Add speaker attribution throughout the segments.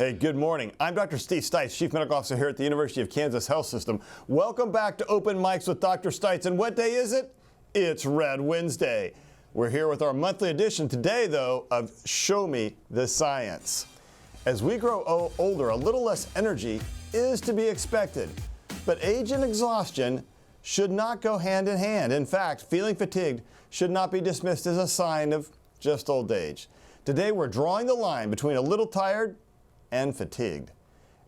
Speaker 1: Hey, good morning. I'm Dr. Stites, Chief Medical Officer here at the University of Kansas Health System. Welcome back to Open Mics with Dr. Stites. And what day is it? It's Red Wednesday. We're here with our monthly edition today, though, of Show Me the Science. As we grow older, a little less energy is to be expected. But age and exhaustion should not go hand in hand. In fact, feeling fatigued should not be dismissed as a sign of just old age. Today, we're drawing the line between a little tired and fatigued,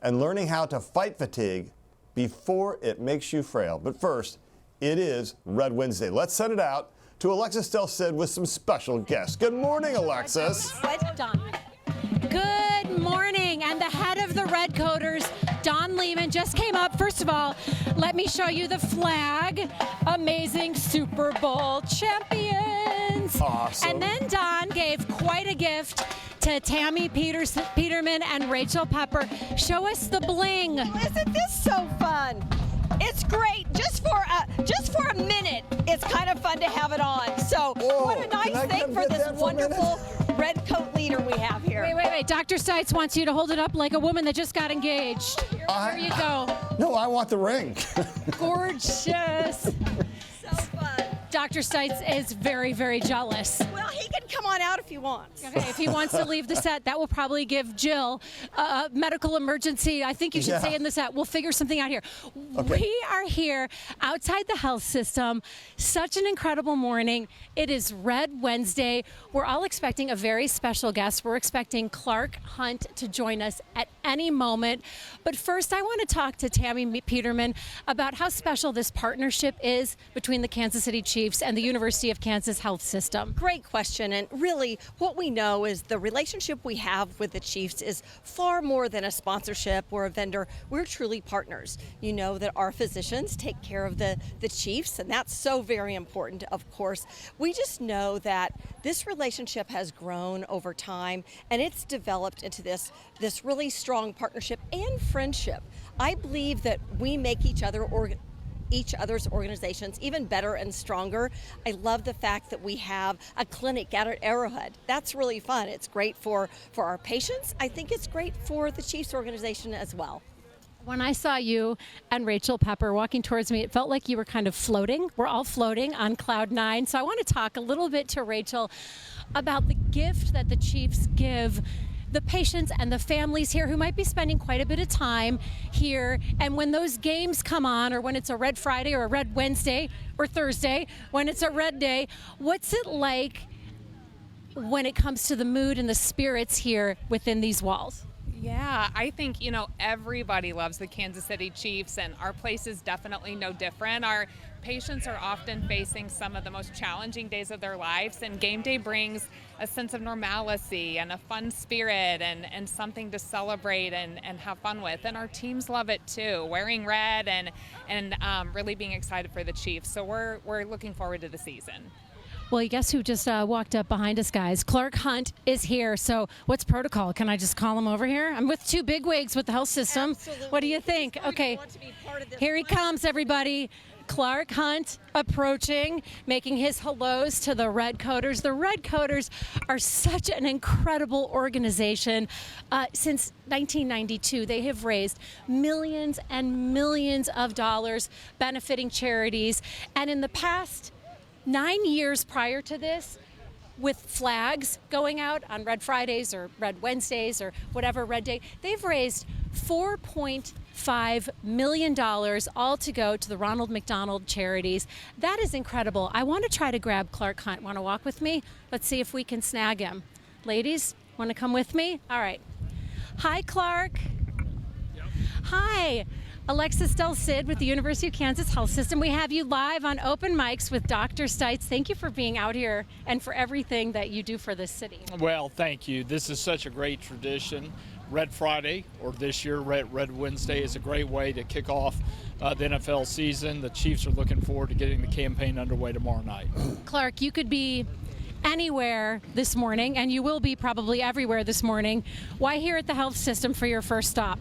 Speaker 1: and learning how to fight fatigue before it makes you frail. But first, it is Red Wednesday. Let's send it out to Alexis Del Cid with some special guests. Good morning, Alexis.
Speaker 2: Good morning, and the head of the Redcoaters, Don Lehman, just came up. First of all, let me show you the flag. Amazing Super Bowl champions.
Speaker 1: Awesome.
Speaker 2: And then Don gave quite a gift to Tammy, Peterman, and Rachel Pepper. Show us the bling.
Speaker 3: Isn't this so fun? It's great. Just for a minute, it's kind of fun to have it on. So what a nice thing for this wonderful red coat leader we have here.
Speaker 2: Wait. Dr. Stites wants you to hold it up like a woman that just got engaged. Here you go.
Speaker 1: No, I want the ring.
Speaker 2: Gorgeous.
Speaker 3: So fun.
Speaker 2: Dr. Stites is very, very jealous.
Speaker 3: Well, he can come on out if he wants.
Speaker 2: Okay, if he wants to leave the set, that will probably give Jill a medical emergency. I think you should stay in the set. We'll figure something out here.
Speaker 1: Okay.
Speaker 2: We are here outside the health system. Such an incredible morning. It is Red Wednesday. We're all expecting a very special guest. We're expecting Clark Hunt to join us at any moment. But first, I want to talk to Tammy Peterman about how special this partnership is between the Kansas City Chiefs and the University of Kansas Health System.
Speaker 3: Great question, and really what we know is the relationship we have with the Chiefs is far more than a sponsorship or a vendor. We're truly partners. You know that our physicians take care of the Chiefs, and that's so very important, of course. We just know that this relationship has grown over time, and it's developed into this really strong partnership and friendship. I believe that we make each other's organizations even better and stronger. I love the fact that we have a clinic out at Arrowhead. That's really fun. It's great for our patients. I think it's great for the Chiefs organization as well.
Speaker 2: When I saw you and Rachel Pepper walking towards me, it felt like you were kind of floating. We're all floating on cloud nine. So I want to talk a little bit to Rachel about the gift that the Chiefs give the patients and the families here who might be spending quite a bit of time here. And when those games come on, or when it's a Red Friday or a Red Wednesday or Thursday, when it's a red day, what's it like when it comes to the mood and the spirits here within these walls?
Speaker 4: Yeah, I think, everybody loves the Kansas City Chiefs, and our place is definitely no different. Our patients are often facing some of the most challenging days of their lives, and game day brings a sense of normalcy and a fun spirit and something to celebrate and have fun with. And our teams love it too, wearing red and really being excited for the Chiefs. So we're looking forward to the season.
Speaker 2: Well, guess who just walked up behind us, guys? Clark Hunt is here. So what's protocol? Can I just call him over here? I'm with two bigwigs with the health system.
Speaker 3: Absolutely.
Speaker 2: What do you think? Okay, here he comes, everybody. Clark Hunt approaching, making his hellos to the Redcoaters. The Redcoaters are such an incredible organization. Since 1992, they have raised millions and millions of dollars benefiting charities. And in the past 9 years prior to this, with flags going out on Red Fridays or Red Wednesdays or whatever red day, they've raised $4.5 million, all to go to the Ronald McDonald charities. That is incredible. I want to try to grab Clark Hunt. Want to walk with me? Let's see if we can snag him. Ladies, want to come with me? All right. Hi, Clark.
Speaker 5: Yep.
Speaker 2: Hi. Alexis Del Cid with the University of Kansas Health System. We have you live on Open Mics with Dr. Stites. Thank you for being out here and for everything that you do for this city.
Speaker 5: Well, thank you. This is such a great tradition. Red Friday, or this year Red Wednesday, is a great way to kick off the NFL season. The Chiefs are looking forward to getting the campaign underway tomorrow night.
Speaker 2: Clark, you could be anywhere this morning, and you will be probably everywhere this morning. Why here at the health system for your first stop?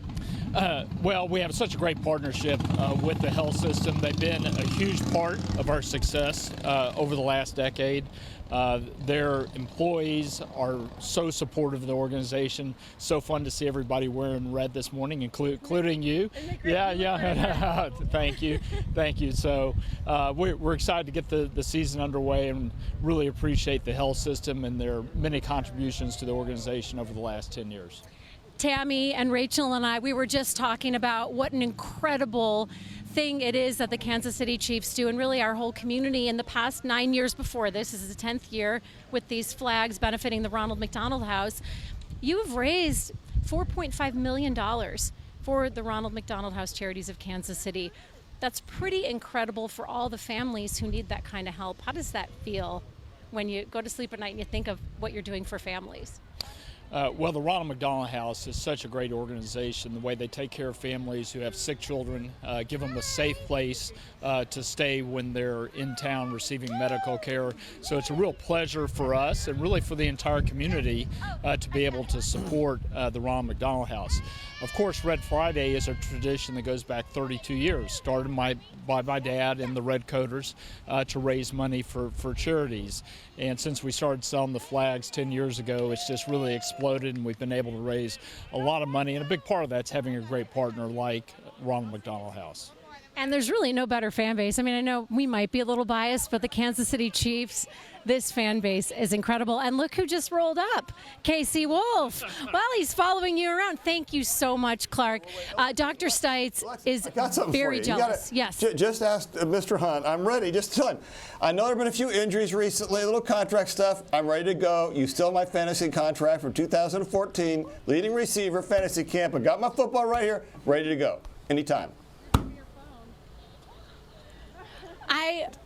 Speaker 5: Well, we have such a great partnership with the health system. They've been a huge part of our success over the last decade. Their employees are so supportive of the organization. So fun to see everybody wearing red this morning, including you. Yeah. Thank you. So we're excited to get the season underway and really appreciate the health system and their many contributions to the organization over the last 10 years.
Speaker 2: Tammy and Rachel and I, we were just talking about what an incredible thing it is that the Kansas City Chiefs do, and really our whole community. In the past 9 years before this is the 10th year with these flags benefiting the Ronald McDonald House. You have raised $4.5 million for the Ronald McDonald House Charities of Kansas City. That's pretty incredible for all the families who need that kind of help. How does that feel when you go to sleep at night and you think of what you're doing for families?
Speaker 5: Well, the Ronald McDonald House is such a great organization. The way they take care of families who have sick children, give them a safe place to stay when they're in town receiving medical care. So it's a real pleasure for us and really for the entire community to be able to support the Ronald McDonald House. Of course, Red Friday is a tradition that goes back 32 years, started by my dad and the Red Coaters to raise money for charities. And since we started selling the flags 10 years ago, it's just really exploded, and we've been able to raise a lot of money. And a big part of that's having a great partner like Ronald McDonald House.
Speaker 2: And there's really no better fan base. I mean, I know we might be a little biased, but the Kansas City Chiefs, this fan base is incredible. And look who just rolled up, Casey Wolf. Well, he's following you around. Thank you so much, Clark. Dr. Stites is very jealous. Yes.
Speaker 1: Just ask Mr. Hunt. I'm ready. Just tell him. I know there have been a few injuries recently, a little contract stuff. I'm ready to go. You still have my fantasy contract from 2014, leading receiver, fantasy camp. I got my football right here, ready to go. Anytime.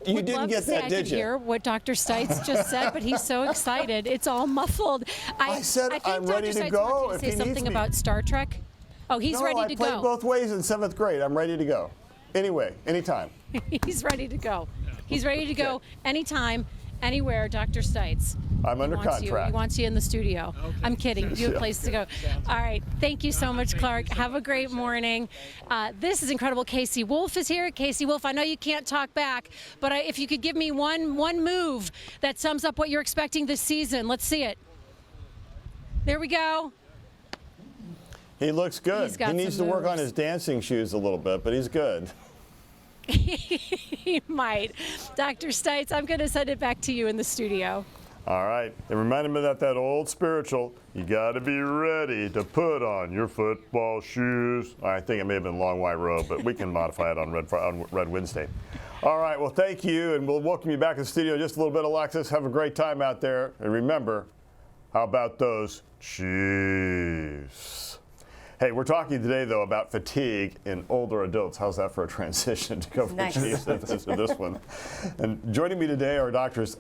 Speaker 2: You didn't get that, did you? I hear what Dr. Stites just said, but he's so excited. It's all muffled.
Speaker 1: I said I'm ready to go.
Speaker 2: If he needs me. Say something about Star Trek. Oh, he's ready to go.
Speaker 1: I played both ways in 7th grade. I'm ready to go. Anyway, anytime.
Speaker 2: He's ready to go. He's ready to go anytime, anywhere, Dr. Stites.
Speaker 1: I'm under contract.
Speaker 2: He wants you in the studio. Okay. I'm kidding. You have a place to go. All right. Thank you so much, Clark. Have a great morning. This is incredible. Casey Wolf is here. Casey Wolf, I know you can't talk back, but if you could give me one move that sums up what you're expecting this season. Let's see it. There we go.
Speaker 1: He looks good. He needs to work on his dancing shoes a little bit, but he's good.
Speaker 2: He might. Dr. Stites, I'm going to send it back to you in the studio.
Speaker 1: All right. It reminded me of that old spiritual. You got to be ready to put on your football shoes. I think it may have been Long White Road, but we can modify it on Red Wednesday. All right. Well, thank you, and we'll welcome you back to the studio in just a little bit, Alexis. Have a great time out there. And remember, how about those Chiefs? Hey, we're talking today, though, about fatigue in older adults. How's that for a transition to go from Chiefs into this one? And joining me today are doctors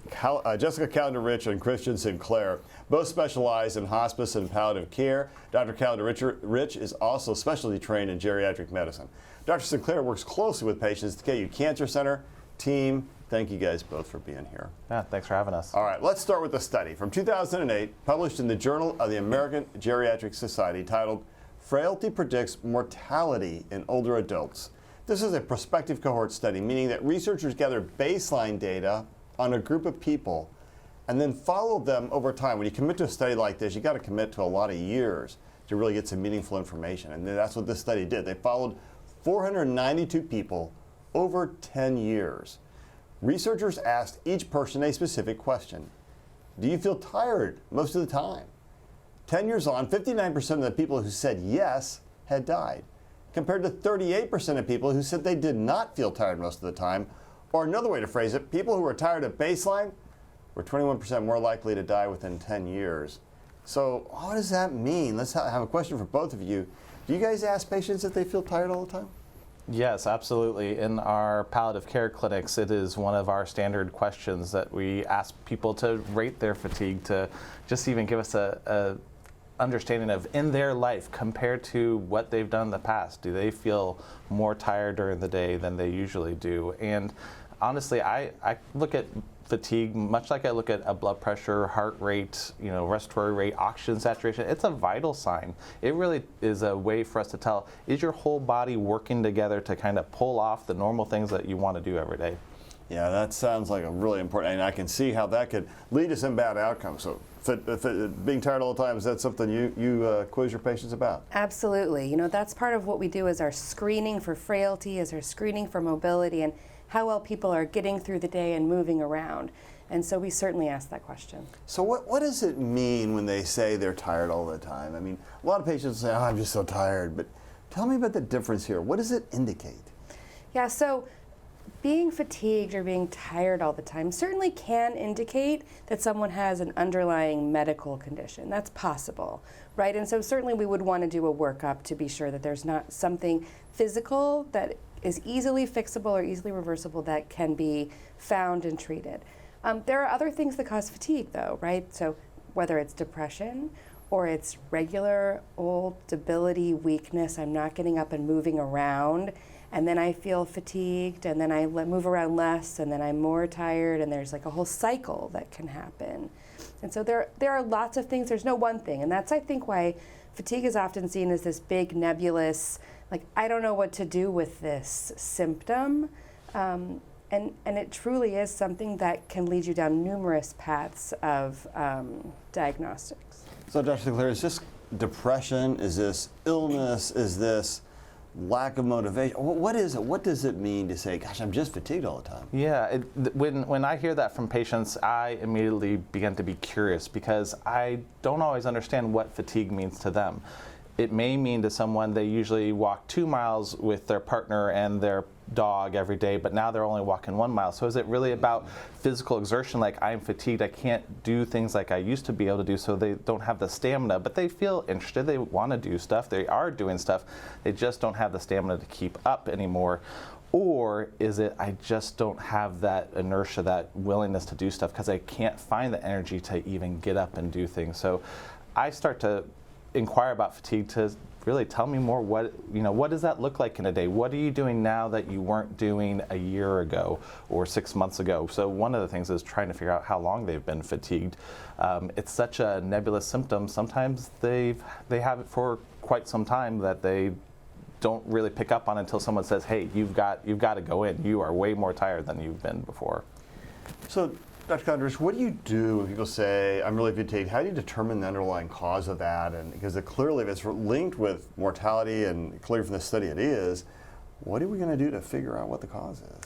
Speaker 1: Jessica Calendar-Rich and Christian Sinclair. Both specialize in hospice and palliative care. Dr. Calendar-Rich is also specialty trained in geriatric medicine. Dr. Sinclair works closely with patients at the KU Cancer Center. Team, thank you guys both for being here.
Speaker 6: Yeah, thanks for having us.
Speaker 1: All right, let's start with a study from 2008 published in the Journal of the American Geriatric Society titled Frailty Predicts Mortality in Older Adults. This is a prospective cohort study, meaning that researchers gathered baseline data on a group of people and then followed them over time. When you commit to a study like this, you got to commit to a lot of years to really get some meaningful information. And that's what this study did. They followed 492 people over 10 years. Researchers asked each person a specific question. Do you feel tired most of the time? 10 years on, 59% of the people who said yes had died, compared to 38% of people who said they did not feel tired most of the time. Or another way to phrase it, people who were tired at baseline were 21% more likely to die within 10 years. So what does that mean? Let's have a question for both of you. Do you guys ask patients if they feel tired all the time?
Speaker 6: Yes, absolutely. In our palliative care clinics, it is one of our standard questions that we ask people to rate their fatigue, to just even give us a understanding of in their life compared to what they've done in the past. Do they feel more tired during the day than they usually do? And honestly, I look at fatigue, much like I look at a blood pressure, heart rate, respiratory rate, oxygen saturation, it's a vital sign. It really is a way for us to tell, is your whole body working together to kind of pull off the normal things that you want to do every day?
Speaker 1: Yeah, that sounds like a really important, and I can see how that could lead to some bad outcomes. So being tired all the time, is that something you quiz your patients about?
Speaker 7: Absolutely. That's part of what we do is our screening for frailty, is our screening for mobility, and how well people are getting through the day and moving around. And so we certainly ask that question.
Speaker 1: So what does it mean when they say they're tired all the time? I mean, a lot of patients say, oh, I'm just so tired, but tell me about the difference here. What does it indicate?
Speaker 7: Yeah, so being fatigued or being tired all the time certainly can indicate that someone has an underlying medical condition. That's possible, right? And so certainly we would want to do a workup to be sure that there's not something physical that is easily fixable or easily reversible that can be found and treated. There are other things that cause fatigue though, right? So whether it's depression or it's regular old debility, weakness, I'm not getting up and moving around, and then I feel fatigued, and then I move around less, and then I'm more tired, and there's like a whole cycle that can happen. And so there are lots of things, there's no one thing, and that's I think why fatigue is often seen as this big nebulous, like I don't know what to do with this symptom, and it truly is something that can lead you down numerous paths of diagnostics.
Speaker 1: So Dr. Sinclair, is this depression, is this illness, is this lack of motivation? What is it? What does it mean to say, gosh, I'm just fatigued all the time?
Speaker 6: Yeah, when I hear that from patients, I immediately begin to be curious because I don't always understand what fatigue means to them. It may mean to someone they usually walk 2 miles with their partner and their dog every day, but now they're only walking 1 mile. So is it really about physical exertion, like I'm fatigued, I can't do things like I used to be able to do, so they don't have the stamina, but they feel interested, they want to do stuff, they are doing stuff, they just don't have the stamina to keep up anymore? Or is it I just don't have that inertia, that willingness to do stuff because I can't find the energy to even get up and do things? So I start to inquire about fatigue to really tell me more. What does that look like in a day? What are you doing now that you weren't doing a year ago or 6 months ago? So one of the things is trying to figure out how long they've been fatigued. It's such a nebulous symptom. Sometimes they have it for quite some time that they don't really pick up on until someone says, hey, you've got to go in. You are way more tired than you've been before.
Speaker 1: So Dr. Condrich, what do you do when people say, I'm really fatigued? How do you determine the underlying cause of that? And because clearly if it's linked with mortality, and clearly from the study it is, what are we going to do to figure out what the cause is?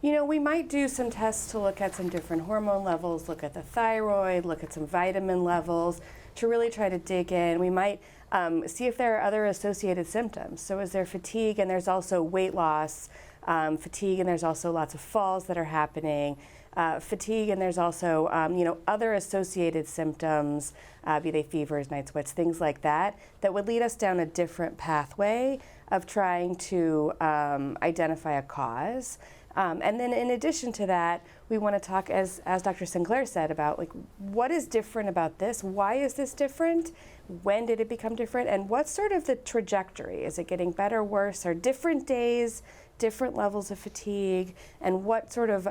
Speaker 7: We might do some tests to look at some different hormone levels, look at the thyroid, look at some vitamin levels to really try to dig in. We might see if there are other associated symptoms. So is there fatigue, and there's also weight loss, fatigue, and there's also lots of falls that are happening. Fatigue, and there's also other associated symptoms, be they fevers, night sweats, things like that, that would lead us down a different pathway of trying to identify a cause. And then in addition to that, we want to talk, as Dr. Sinclair said, about what is different about this? Why is this different? When did it become different? And what's sort of the trajectory? Is it getting better, worse? Are different days, different levels of fatigue? And what sort of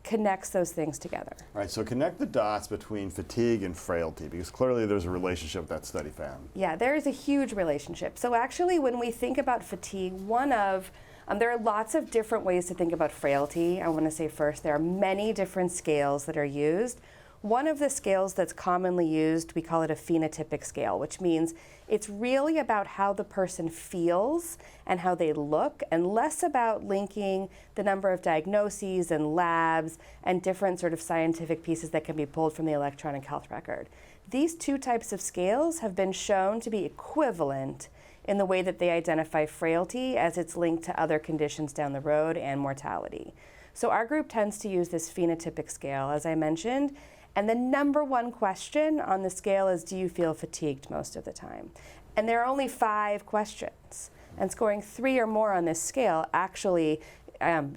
Speaker 7: connects those things together?
Speaker 1: Right, so connect the dots between fatigue and frailty, because clearly there's a relationship that study found.
Speaker 7: Yeah, there is a huge relationship. So actually when we think about fatigue, there are lots of different ways to think about frailty. I want to say first, there are many different scales that are used. One of the scales that's commonly used, we call it a phenotypic scale, which means it's really about how the person feels and how they look, and less about linking the number of diagnoses and labs and different sort of scientific pieces that can be pulled from the electronic health record. These two types of scales have been shown to be equivalent in the way that they identify frailty as it's linked to other conditions down the road and mortality. So our group tends to use this phenotypic scale, as I mentioned, and the number one question on the scale is, do you feel fatigued most of the time? And there are only 5 questions, and scoring 3 or more on this scale actually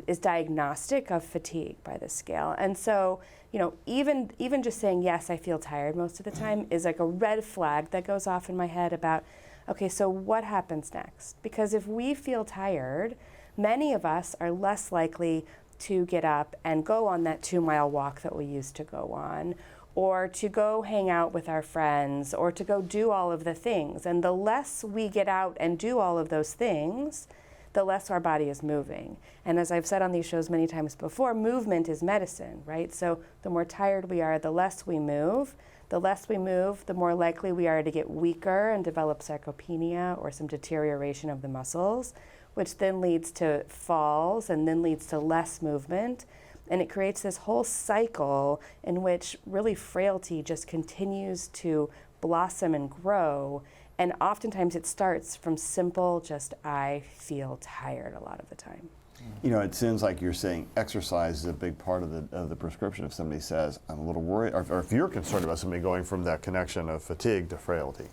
Speaker 7: is diagnostic of fatigue by this scale. And so, even just saying, yes, I feel tired most of the time is like a red flag that goes off in my head about, okay, so what happens next? Because if we feel tired, many of us are less likely to get up and go on that 2-mile walk that we used to go on, or to go hang out with our friends, or to go do all of the things. And the less we get out and do all of those things, the less our body is moving. And as I've said on these shows many times before, movement is medicine, right? So the more tired we are, the less we move. The less we move, the more likely we are to get weaker and develop sarcopenia or some deterioration of the muscles, which then leads to falls and then leads to less movement. And it creates this whole cycle in which really frailty just continues to blossom and grow. And oftentimes it starts from simple, just I feel tired a lot of the time.
Speaker 1: You know, it seems like you're saying exercise is a big part of the prescription. If somebody says, I'm a little worried, or if you're concerned about somebody going from that connection of fatigue to frailty.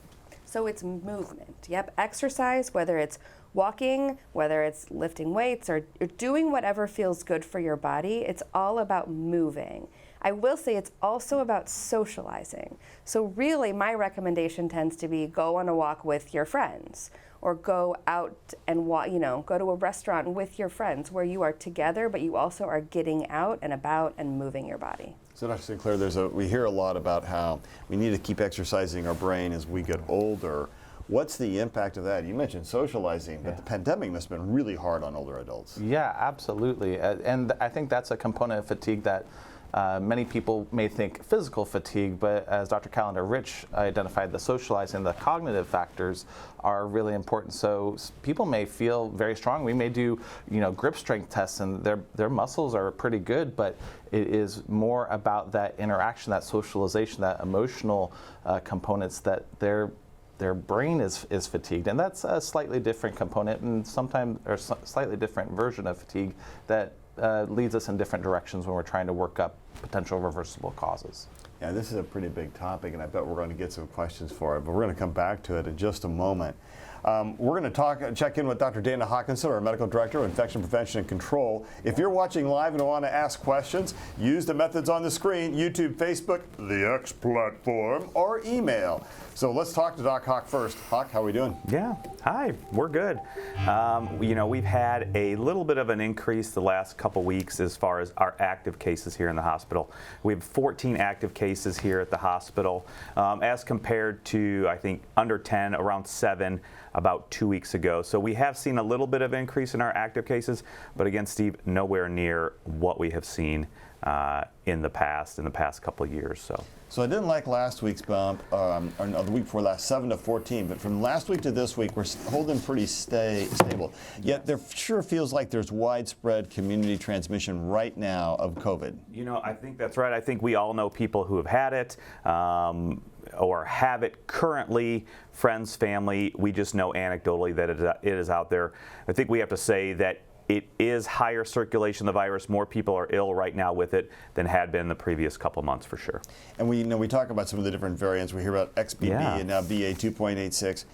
Speaker 7: So it's movement. Yep, exercise, whether it's walking, whether it's lifting weights, or doing whatever feels good for your body, it's all about moving. I will say it's also about socializing. So really my recommendation tends to be go on a walk with your friends, or go out and go to a restaurant with your friends where you are together, but you also are getting out and about and moving your body.
Speaker 1: So Dr. Sinclair, we hear a lot about how we need to keep exercising our brain as we get older. What's the impact of that? You mentioned socializing, but the pandemic must have been really hard on older adults.
Speaker 6: Yeah, absolutely. And I think that's a component of fatigue that many people may think physical fatigue, but as Dr. Callender-Rich identified, the socializing, the cognitive factors are really important. So people may feel very strong. We may do, grip strength tests, and their muscles are pretty good, but it is more about that interaction, that socialization, that emotional components that their brain is fatigued, and that's a slightly different component, and sometimes or slightly different version of fatigue that leads us in different directions when we're trying to work up potential reversible causes.
Speaker 1: Yeah, this is a pretty big topic, and I bet we're going to get some questions for it, but we're going to come back to it in just a moment. We're going to check in with Dr. Dana Hawkinson, our Medical Director of Infection Prevention and Control. If you're watching live and want to ask questions, use the methods on the screen, YouTube, Facebook, the X platform, or email. So let's talk to Doc Hawk first. Hawk, how are we doing?
Speaker 8: Yeah, hi, we're good. We've had a little bit of an increase the last couple weeks as far as our active cases here in the hospital. We have 14 active cases here at the hospital, as compared to, I think, under 10, around 7 about 2 weeks ago. So we have seen a little bit of increase in our active cases, but again, Steve, nowhere near what we have seen in the past couple of years.
Speaker 1: So I didn't like last week's bump, or no, the week before last, 7 to 14, but from last week to this week, we're holding pretty stable. Yet there sure feels like there's widespread community transmission right now of COVID.
Speaker 8: I think that's right. I think we all know people who have had it, or have it currently, friends, family. We just know anecdotally that it is out there. I think we have to say that it is higher circulation of the virus. More people are ill right now with it than had been the previous couple months, for sure.
Speaker 1: And we talk about some of the different variants. We hear about XBB and now BA 2.86.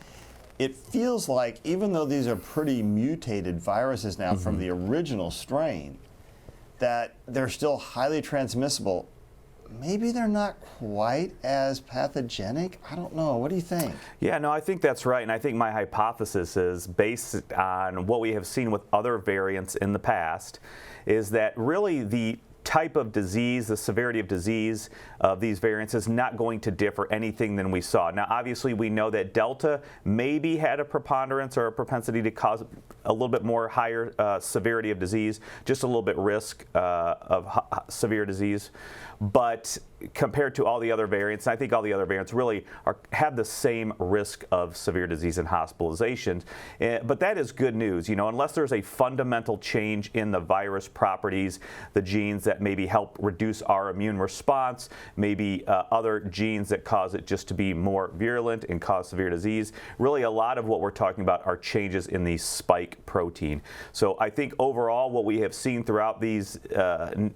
Speaker 1: It feels like, even though these are pretty mutated viruses now from the original strain, that they're still highly transmissible. Maybe they're not quite as pathogenic. I don't know. What do you think?
Speaker 8: Yeah, no, I think that's right. And I think my hypothesis is, based on what we have seen with other variants in the past, is that really the type of disease, the severity of disease of these variants is not going to differ anything than we saw. Now, obviously, we know that Delta maybe had a preponderance or a propensity to cause a little bit more higher severity of disease, just a little bit risk of severe disease. But compared to all the other variants, and I think all the other variants really have the same risk of severe disease and hospitalizations. But that is good news, unless there's a fundamental change in the virus properties, the genes that maybe help reduce our immune response, maybe other genes that cause it just to be more virulent and cause severe disease. Really, a lot of what we're talking about are changes in the spike protein. So I think overall what we have seen throughout these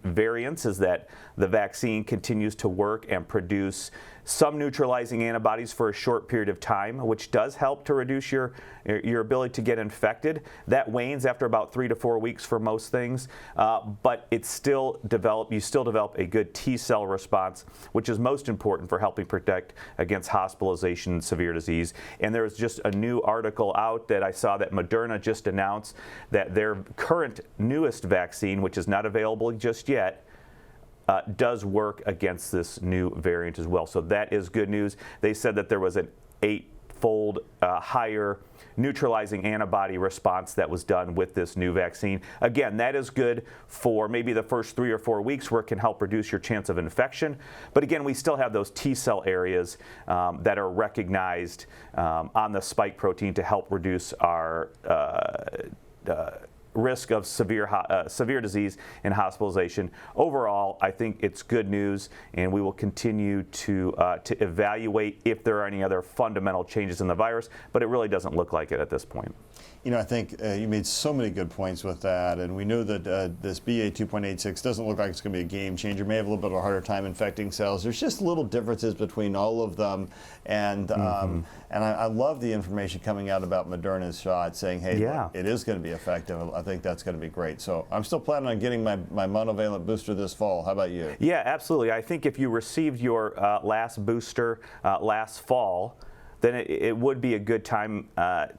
Speaker 8: variants is that the vaccine continues to work and produce some neutralizing antibodies for a short period of time, which does help to reduce your ability to get infected. That wanes after about 3 to 4 weeks for most things, but you still develop a good T cell response, which is most important for helping protect against hospitalization and severe disease. And there's just a new article out that I saw that Moderna just announced that their current newest vaccine, which is not available just yet, does work against this new variant as well. So that is good news. They said that there was an 8-fold higher neutralizing antibody response that was done with this new vaccine. Again, that is good for maybe the first 3 or 4 weeks where it can help reduce your chance of infection. But again, we still have those T cell areas that are recognized on the spike protein to help reduce our risk of severe disease and hospitalization. Overall, I think it's good news, and we will continue to evaluate if there are any other fundamental changes in the virus, but it really doesn't look like it at this point.
Speaker 1: You know, I think you made so many good points with that, and we know that this BA 2.86 doesn't look like it's going to be a game changer. May have a little bit of a harder time infecting cells. There's just little differences between all of them, and I love the information coming out about Moderna's shot, saying, hey, look, it is going to be effective. I think that's going to be great. So I'm still planning on getting my monovalent booster this fall. How about you?
Speaker 8: Yeah, absolutely. I think if you received your last booster last fall, then it would be a good time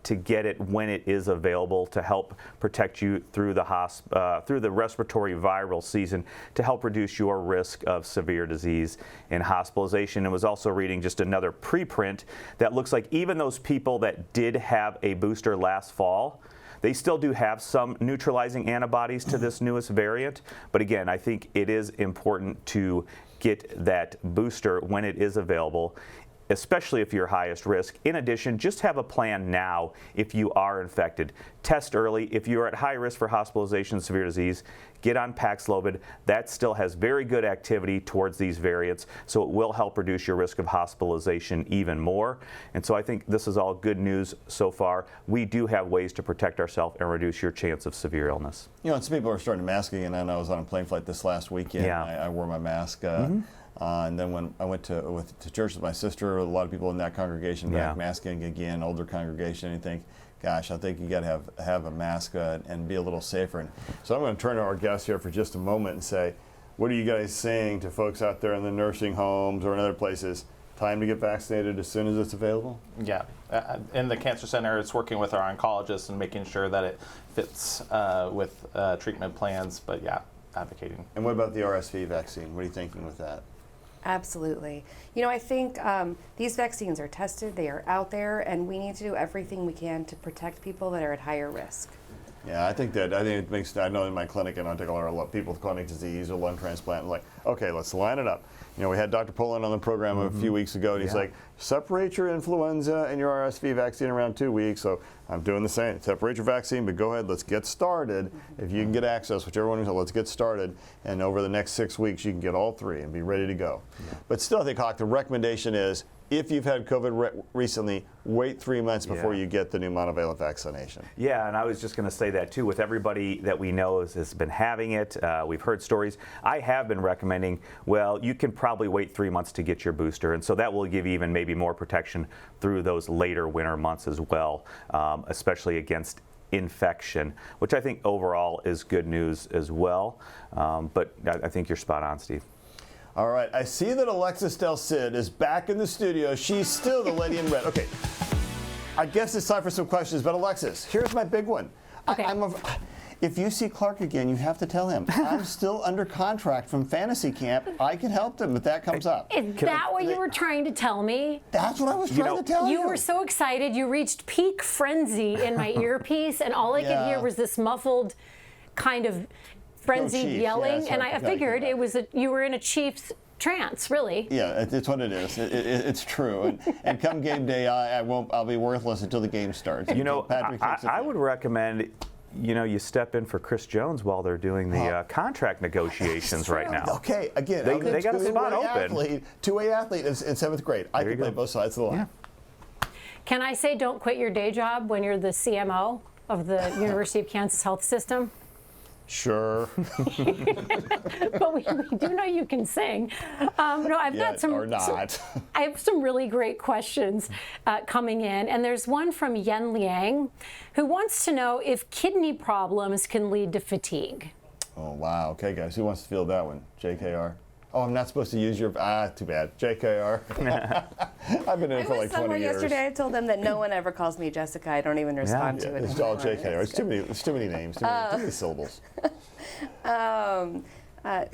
Speaker 8: to get it when it is available to help protect you through the respiratory viral season, to help reduce your risk of severe disease and hospitalization. And was also reading just another preprint that looks like even those people that did have a booster last fall, they still do have some neutralizing antibodies to this newest variant. But again, I think it is important to get that booster when it is available, especially if you're highest risk. In addition, just have a plan now if you are infected. Test early. If you're at high risk for hospitalization and severe disease, get on Paxlovid. That still has very good activity towards these variants, so it will help reduce your risk of hospitalization even more. And so I think this is all good news so far. We do have ways to protect ourselves and reduce your chance of severe illness.
Speaker 1: You know, and some people are starting masking, and I know I was on a plane flight this last weekend.
Speaker 8: Yeah.
Speaker 1: I wore my mask. And then when I went to church with my sister, a lot of people in that congregation back masking again, older congregation, and you think, gosh, I think you got to have a mask and be a little safer. And so I'm going to turn to our guests here for just a moment and say, what are you guys saying to folks out there in the nursing homes or in other places? Time to get vaccinated as soon as it's available?
Speaker 6: Yeah. In the cancer center, it's working with our oncologists and making sure that it fits with treatment plans, but yeah, advocating.
Speaker 1: And what about the RSV vaccine? What are you thinking with that?
Speaker 7: Absolutely. You know, I think these vaccines are tested, they are out there, and we need to do everything we can to protect people that are at higher risk.
Speaker 1: Yeah, I think it makes, I know in my clinic, and I take a lot of people with chronic disease or lung transplant, like, okay, let's line it up. You know, we had Dr. Poland on the program a few weeks ago, and he's like, separate your influenza and your RSV vaccine around 2 weeks. So I'm doing the same. Separate your vaccine, but go ahead, let's get started. If you can get access, whichever one, let's get started. And over the next 6 weeks, you can get all three and be ready to go. Yeah. But still, I think, Hawk, the recommendation is, if you've had COVID recently, wait 3 months before you get the new monovalent vaccination.
Speaker 8: Yeah, and I was just going to say that too. With everybody that we know has been having it, we've heard stories. I have been recommending, well, you can probably wait 3 months to get your booster, and so that will give you even maybe more protection through those later winter months as well, especially against infection, which I think overall is good news as well. But I think you're spot on, Steve.
Speaker 1: All right, I see that Alexis Del Cid is back in the studio. She's still the lady in red. Okay, I guess it's time for some questions, but Alexis, here's my big one.
Speaker 2: Okay.
Speaker 1: If you see Clark again, you have to tell him, I'm still under contract from Fantasy Camp. I can help him if that comes up.
Speaker 9: Is that what you were trying to tell me?
Speaker 1: That's what I was trying to tell you.
Speaker 9: You were so excited. You reached peak frenzy in my earpiece, and all I could hear was this muffled kind of frenzied yelling, and I figured it was you were in a Chiefs trance, really.
Speaker 1: Yeah, it's what it is. It's true. And come game day, I'll be worthless until the game starts.
Speaker 8: You know, I would recommend, you know, you step in for Chris Jones while they're doing the contract negotiations right now.
Speaker 1: Okay, again,
Speaker 8: they got a spot open.
Speaker 1: Two-way athlete in 7th grade. I can play both sides of the line.
Speaker 9: Yeah. Can I say don't quit your day job when you're the CMO of the University of Kansas Health System?
Speaker 1: Sure.
Speaker 9: But we do know you can sing. No, I've got some.
Speaker 1: Or not.
Speaker 9: I have some really great questions coming in, and there's one from Yen Liang, who wants to know if kidney problems can lead to fatigue.
Speaker 1: Oh, wow. Okay, guys, who wants to field that one? JKR. Oh, I'm not supposed to use your, too bad. JKR. I've been in for like 20 years.
Speaker 7: Yesterday I told them that no one ever calls me Jessica. I don't even respond to it.
Speaker 1: It's all JKR. It's too many names, too many syllables.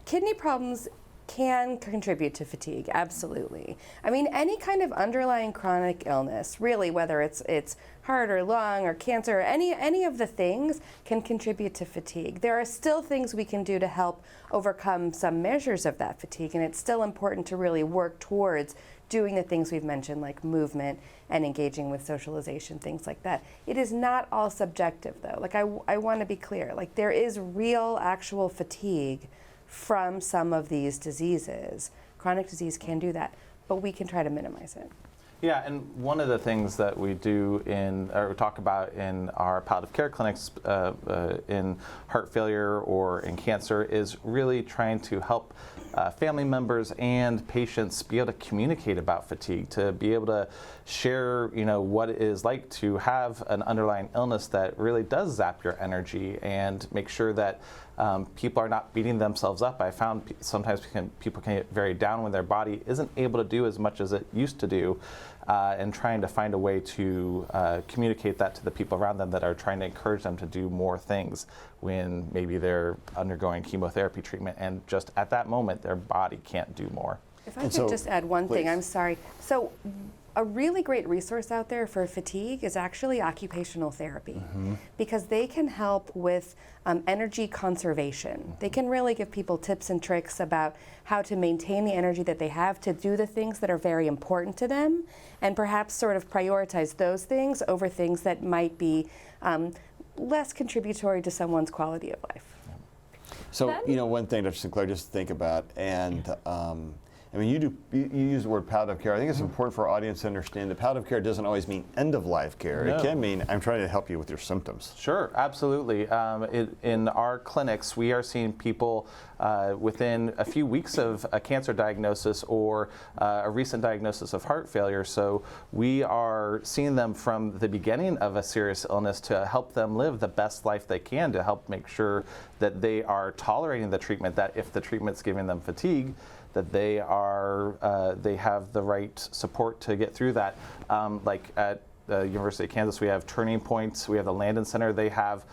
Speaker 7: Kidney problems can contribute to fatigue, absolutely. I mean, any kind of underlying chronic illness, really, whether it's heart or lung or cancer, or any of the things can contribute to fatigue. There are still things we can do to help overcome some measures of that fatigue, and it's still important to really work towards doing the things we've mentioned, like movement and engaging with socialization, things like that. It is not all subjective, though. Like, I want to be clear. Like, there is real, actual fatigue from some of these diseases. Chronic disease can do that, but we can try to minimize it.
Speaker 6: Yeah, and one of the things that we do or talk about in our palliative care clinics in heart failure or in cancer is really trying to help family members and patients be able to communicate about fatigue, to be able to share, what it is like to have an underlying illness that really does zap your energy, and make sure that people are not beating themselves up. I found sometimes people can get very down when their body isn't able to do as much as it used to do, and trying to find a way to communicate that to the people around them that are trying to encourage them to do more things when maybe they're undergoing chemotherapy treatment, and just at that moment their body can't do more.
Speaker 7: If I could just add one thing, I'm sorry. So a really great resource out there for fatigue is actually occupational therapy, because they can help with energy conservation. They can really give people tips and tricks about how to maintain the energy that they have to do the things that are very important to them, and perhaps sort of prioritize those things over things that might be less contributory to someone's quality of life.
Speaker 1: So, one thing, Dr. Sinclair, just to think about, and I mean, you use the word palliative care. I think it's important for our audience to understand that palliative care doesn't always mean end-of-life care.
Speaker 6: No.
Speaker 1: It can mean I'm trying to help you with your symptoms.
Speaker 6: Sure, absolutely. In our clinics, we are seeing people within a few weeks of a cancer diagnosis or a recent diagnosis of heart failure. So we are seeing them from the beginning of a serious illness to help them live the best life they can, to help make sure that they are tolerating the treatment, that if the treatment's giving them fatigue, that they have the right support to get through that. Like at the University of Kansas, we have Turning Points, we have the Landon Center. They have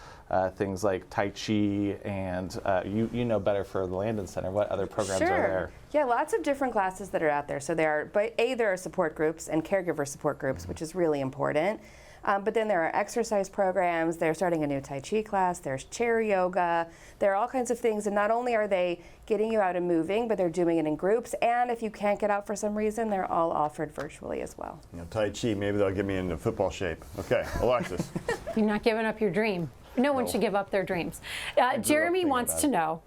Speaker 6: things like Tai Chi, and you know better for the Landon Center. What other programs are there?
Speaker 7: Yeah, lots of different classes that are out there. So there are support groups and caregiver support groups, which is really important. But then there are exercise programs. They're starting a new Tai Chi class. There's chair yoga. There are all kinds of things. And not only are they getting you out and moving, but they're doing it in groups. And if you can't get out for some reason, they're all offered virtually as well.
Speaker 1: Tai Chi, maybe they'll get me into football shape. Okay, Alexis.
Speaker 9: You're not giving up your dream. No one should give up their dreams. Jeremy wants to know,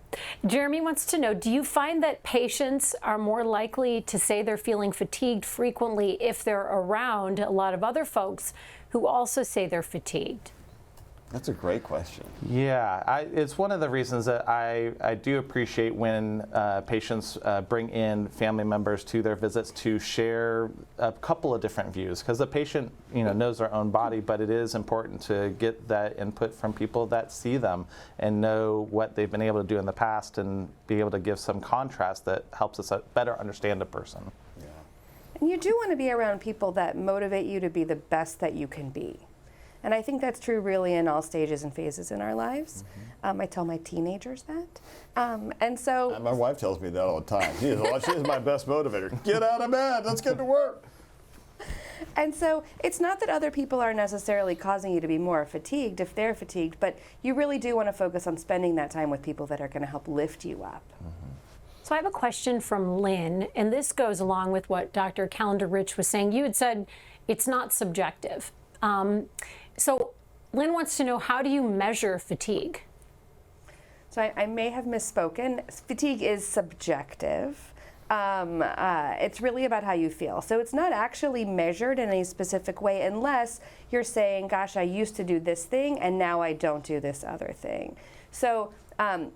Speaker 9: do you find that patients are more likely to say they're feeling fatigued frequently if they're around a lot of other folks who also say they're fatigued?
Speaker 1: That's a great question.
Speaker 6: Yeah, it's one of the reasons that I do appreciate when patients bring in family members to their visits to share a couple of different views, because the patient knows their own body, but it is important to get that input from people that see them and know what they've been able to do in the past, and be able to give some contrast that helps us better understand a person.
Speaker 1: Yeah.
Speaker 7: And you do want to be around people that motivate you to be the best that you can be. And I think that's true really in all stages and phases in our lives. I tell my teenagers that. And so
Speaker 1: my wife tells me that all the time. She is my best motivator. Get out of bed, let's get to work.
Speaker 7: And so it's not that other people are necessarily causing you to be more fatigued if they're fatigued, but you really do want to focus on spending that time with people that are going to help lift you up.
Speaker 9: So I have a question from Lynn, and this goes along with what Dr. Calendar-Rich was saying. You had said it's not subjective. So Lynn wants to know, how do you measure fatigue?
Speaker 7: So I may have misspoken. Fatigue is subjective. It's really about how you feel. So it's not actually measured in a specific way unless you're saying, gosh, I used to do this thing and now I don't do this other thing. So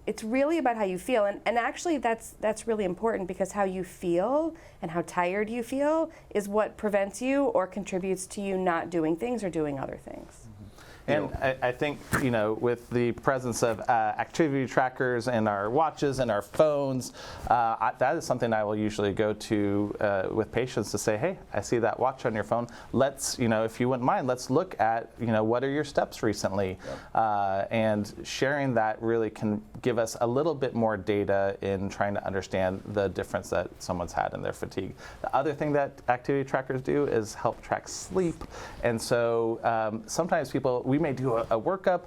Speaker 7: it's really about how you feel, and actually that's really important, because how you feel and how tired you feel is what prevents you or contributes to you not doing things or doing other things.
Speaker 6: And I think, with the presence of activity trackers and our watches and our phones, that is something I will usually go to with patients to say, hey, I see that watch on your phone. Let's, if you wouldn't mind, let's look at, what are your steps recently? Yep. And sharing that really can give us a little bit more data in trying to understand the difference that someone's had in their fatigue. The other thing that activity trackers do is help track sleep. And so sometimes we may do a workup,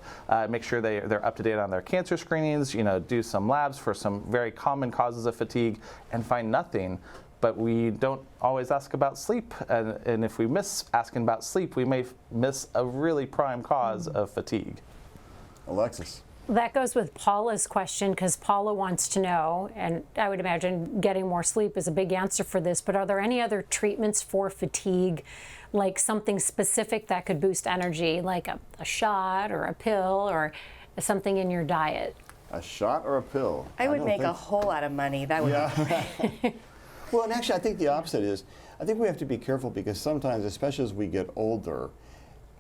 Speaker 6: make sure they're up to date on their cancer screenings, do some labs for some very common causes of fatigue, and find nothing. But we don't always ask about sleep. And if we miss asking about sleep, we may miss a really prime cause of fatigue.
Speaker 1: Alexis.
Speaker 9: That goes with Paula's question, because Paula wants to know, and I would imagine getting more sleep is a big answer for this, but are there any other treatments for fatigue, like something specific that could boost energy, like a shot or a pill or something in your diet?
Speaker 1: A shot or a pill?
Speaker 7: I would make a whole lot of money. That would be great.
Speaker 1: Well, and actually I think the opposite is, I think we have to be careful, because sometimes, especially as we get older,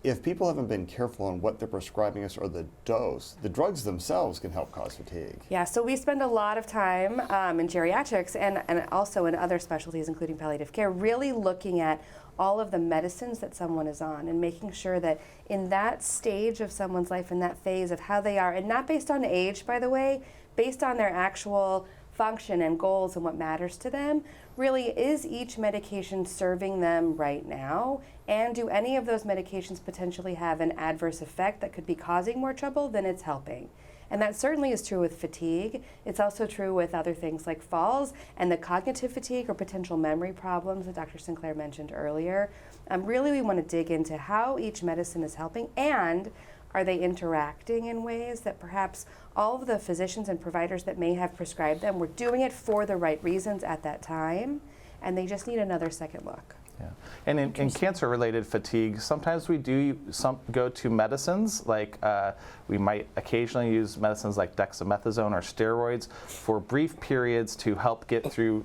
Speaker 1: if people haven't been careful on what they're prescribing us or the dose, the drugs themselves can help cause fatigue.
Speaker 7: Yeah, so we spend a lot of time in geriatrics and also in other specialties, including palliative care, really looking at all of the medicines that someone is on and making sure that in that stage of someone's life, in that phase of how they are, and not based on age, by the way, based on their actual function and goals and what matters to them, really, is each medication serving them right now? And do any of those medications potentially have an adverse effect that could be causing more trouble than it's helping? And that certainly is true with fatigue. It's also true with other things like falls and the cognitive fatigue or potential memory problems that Dr. Sinclair mentioned earlier. Really, we want to dig into how each medicine is helping, and are they interacting in ways that perhaps all of the physicians and providers that may have prescribed them were doing it for the right reasons at that time, and they just need another second look.
Speaker 6: Yeah. And in cancer-related fatigue, sometimes we do go to medicines, like we might occasionally use medicines like dexamethasone or steroids for brief periods to help get through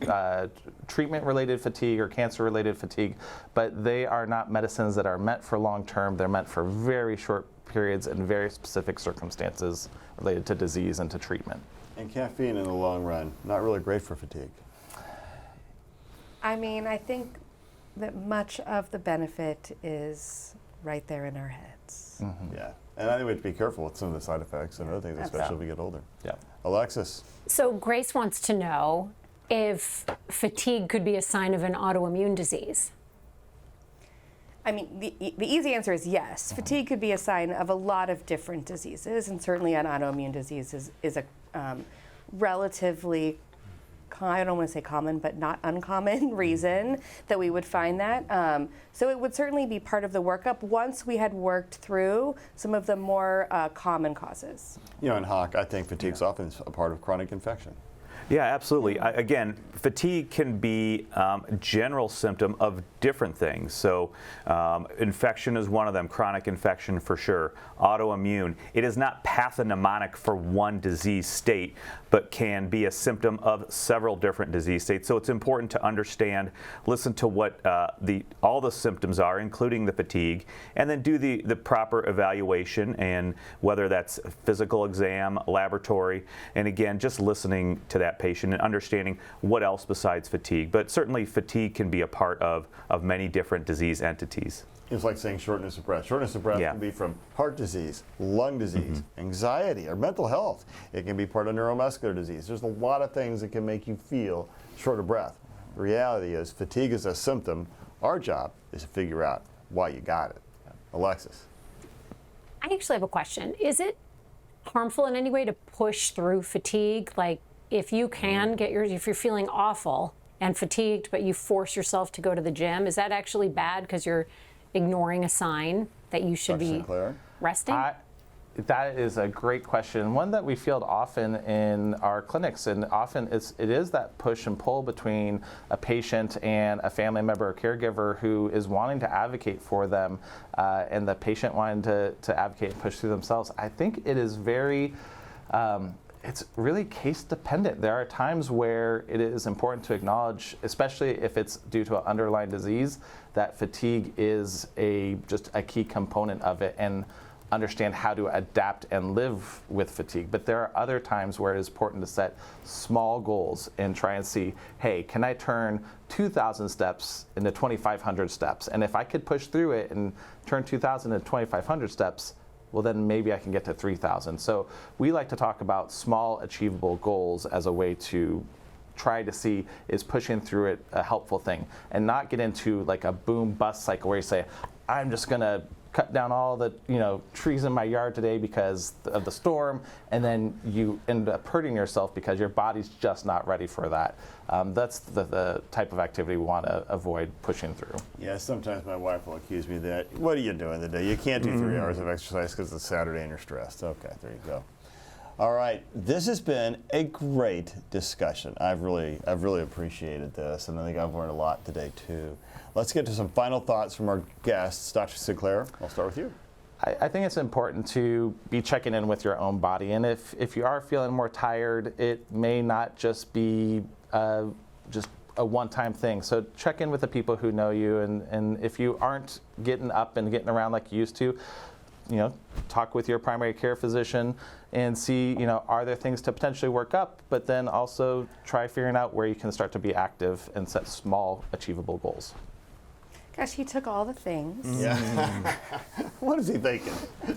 Speaker 6: treatment-related fatigue or cancer-related fatigue, but they are not medicines that are meant for long-term. They're meant for very short periods and very specific circumstances related to disease and to treatment.
Speaker 1: And caffeine in the long run, not really great for fatigue.
Speaker 7: I mean, I think that much of the benefit is right there in our heads.
Speaker 1: Mm-hmm. Yeah, and I think we have to be careful with some of the side effects and other things, especially as we get older.
Speaker 6: Yeah.
Speaker 1: Alexis.
Speaker 9: So Grace wants to know if fatigue could be a sign of an autoimmune disease.
Speaker 7: I mean, the easy answer is yes. Fatigue could be a sign of a lot of different diseases, and certainly an autoimmune disease is a relatively, I don't want to say common, but not uncommon reason that we would find that. So it would certainly be part of the workup once we had worked through some of the more common causes.
Speaker 1: In hoc, I think fatigue's often a part of chronic infection.
Speaker 8: Yeah, absolutely. Again, fatigue can be a general symptom of different things. So infection is one of them, chronic infection for sure. Autoimmune. It is not pathognomonic for one disease state, but can be a symptom of several different disease states. So it's important to understand, listen to what all the symptoms are, including the fatigue, and then do the proper evaluation, and whether that's physical exam, laboratory, and again, just listening to that patient and understanding what else besides fatigue. But certainly fatigue can be a part of many different disease entities.
Speaker 1: It's like saying shortness of breath. Shortness of breath can be from heart disease, lung disease, anxiety, or mental health. It can be part of neuromuscular disease. There's a lot of things that can make you feel short of breath. The reality is fatigue is a symptom. Our job is to figure out why you got it. Alexis.
Speaker 9: I actually have a question. Is it harmful in any way to push through fatigue? Like, if you can if you're feeling awful and fatigued, but you force yourself to go to the gym, is that actually bad because you're ignoring a sign that you should be resting?
Speaker 6: That is a great question, one that we field often in our clinics, and often it is that push and pull between a patient and a family member or caregiver who is wanting to advocate for them, and the patient wanting to advocate and push through themselves. I think it is very It's really case dependent. There are times where it is important to acknowledge, especially if it's due to an underlying disease, that fatigue is just a key component of it, and understand how to adapt and live with fatigue. But there are other times where it is important to set small goals and try and see, hey, can I turn 2,000 steps into 2,500 steps? And if I could push through it and turn 2,000 into 2,500 steps, well, then maybe I can get to 3,000. So we like to talk about small achievable goals as a way to try to see, is pushing through it a helpful thing, and not get into like a boom bust cycle where you say, I'm just gonna cut down all the trees in my yard today because of the storm, and then you end up hurting yourself because your body's just not ready for that. That's the type of activity we want to avoid pushing through.
Speaker 1: Yeah, sometimes my wife will accuse me that, what are you doing today? You can't do 3 hours of exercise because it's Saturday and you're stressed. Okay, there you go. All right, this has been a great discussion. I've really appreciated this, and I think I've learned a lot today too. Let's get to some final thoughts from our guests. Dr. Sinclair, I'll start with you.
Speaker 6: I think it's important to be checking in with your own body, and if you are feeling more tired, it may not just be just a one-time thing. So check in with the people who know you, and if you aren't getting up and getting around like you used to, talk with your primary care physician and see, are there things to potentially work up, but then also try figuring out where you can start to be active and set small, achievable goals.
Speaker 7: Gosh, he took all the things.
Speaker 1: Yeah. What is he thinking?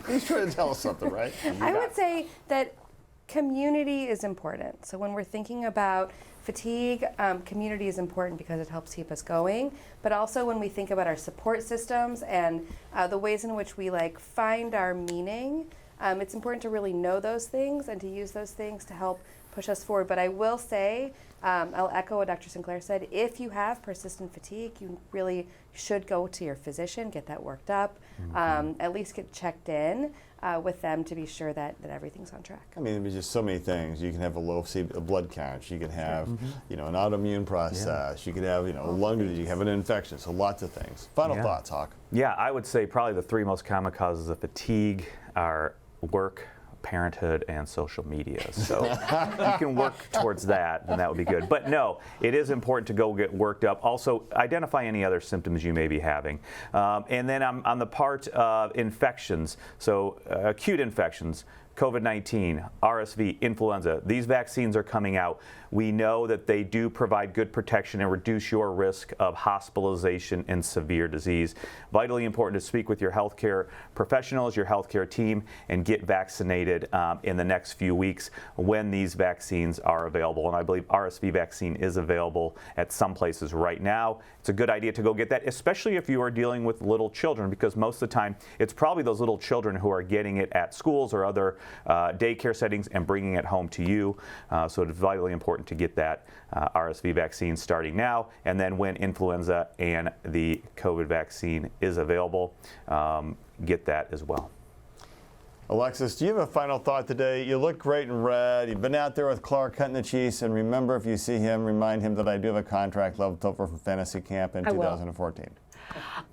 Speaker 1: He's trying to tell us something, right?
Speaker 7: I would say that community is important. So when we're thinking about fatigue, community is important because it helps keep us going. But also when we think about our support systems and the ways in which we find our meaning, it's important to really know those things and to use those things to help push us forward. But I will say, I'll echo what Dr. Sinclair said, if you have persistent fatigue, you really should go to your physician, get that worked up, at least get checked in with them to be sure that everything's on track.
Speaker 1: I mean, there's just so many things. You can have a low blood count. You can have, an autoimmune process. You can have, lung disease. You can have an infection. So lots of things. Final thoughts, Hawk.
Speaker 8: Yeah, I would say probably the 3 most common causes of fatigue are work, parenthood, and social media. So if you can work towards that, then that would be good. But no, it is important to go get worked up. Also, identify any other symptoms you may be having. And then on the part of infections, so acute infections, COVID-19, RSV, influenza, these vaccines are coming out. We know that they do provide good protection and reduce your risk of hospitalization and severe disease. Vitally important to speak with your healthcare professionals, your healthcare team, and get vaccinated in the next few weeks when these vaccines are available. And I believe RSV vaccine is available at some places right now. It's a good idea to go get that, especially if you are dealing with little children, because most of the time it's probably those little children who are getting it at schools or other daycare settings and bringing it home to you. So it's vitally important to get that RSV vaccine starting now, and then when influenza and the COVID vaccine is available, get that as well.
Speaker 1: Alexis, do you have a final thought today? You look great in red. You've been out there with Clark hunting the Chiefs, and remember, if you see him, remind him that I do have a contract left over from fantasy camp in 2014.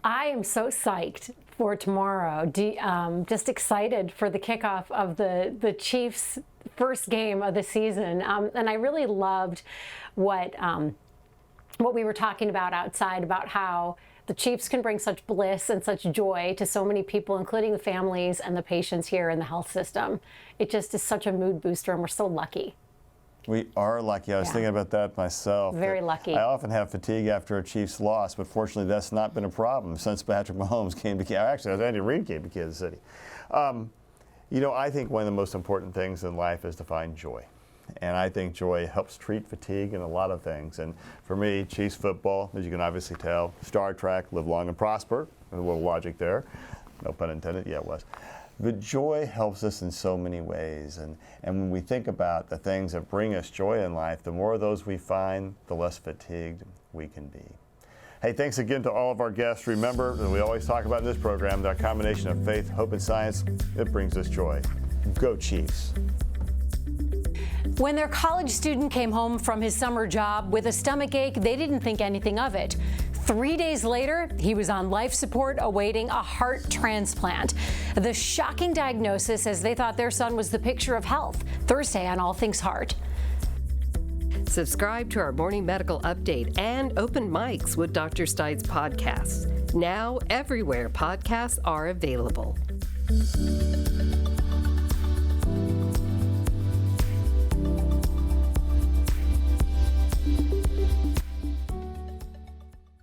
Speaker 9: I am so psyched for tomorrow. Just excited for the kickoff of the Chiefs' first game of the season. And I really loved what we were talking about outside, about how the Chiefs can bring such bliss and such joy to so many people, including the families and the patients here in the health system. It just is such a mood booster, and we're so lucky.
Speaker 1: We are lucky. I was thinking about that myself.
Speaker 9: Very lucky.
Speaker 1: I often have fatigue after a Chiefs loss, but fortunately that's not been a problem since Patrick Mahomes came to Kansas. Actually, Andy Reid came to Kansas City. I think one of the most important things in life is to find joy. And I think joy helps treat fatigue and a lot of things. And for me, Chiefs football, as you can obviously tell, Star Trek, live long and prosper. There's a little logic there. No pun intended. Yeah, it was. But joy helps us in so many ways. And when we think about the things that bring us joy in life, the more of those we find, the less fatigued we can be. Hey, thanks again to all of our guests. Remember that we always talk about in this program, that combination of faith, hope, and science, it brings us joy. Go Chiefs.
Speaker 2: When their college student came home from his summer job with a stomachache, they didn't think anything of it.
Speaker 9: 3 days later, he was on life support awaiting a heart transplant. The shocking diagnosis, as they thought their son was the picture of health. Thursday on All Things Heart.
Speaker 10: Subscribe to our morning medical update and Open Mics with Dr. Stites podcasts. Now everywhere podcasts are available.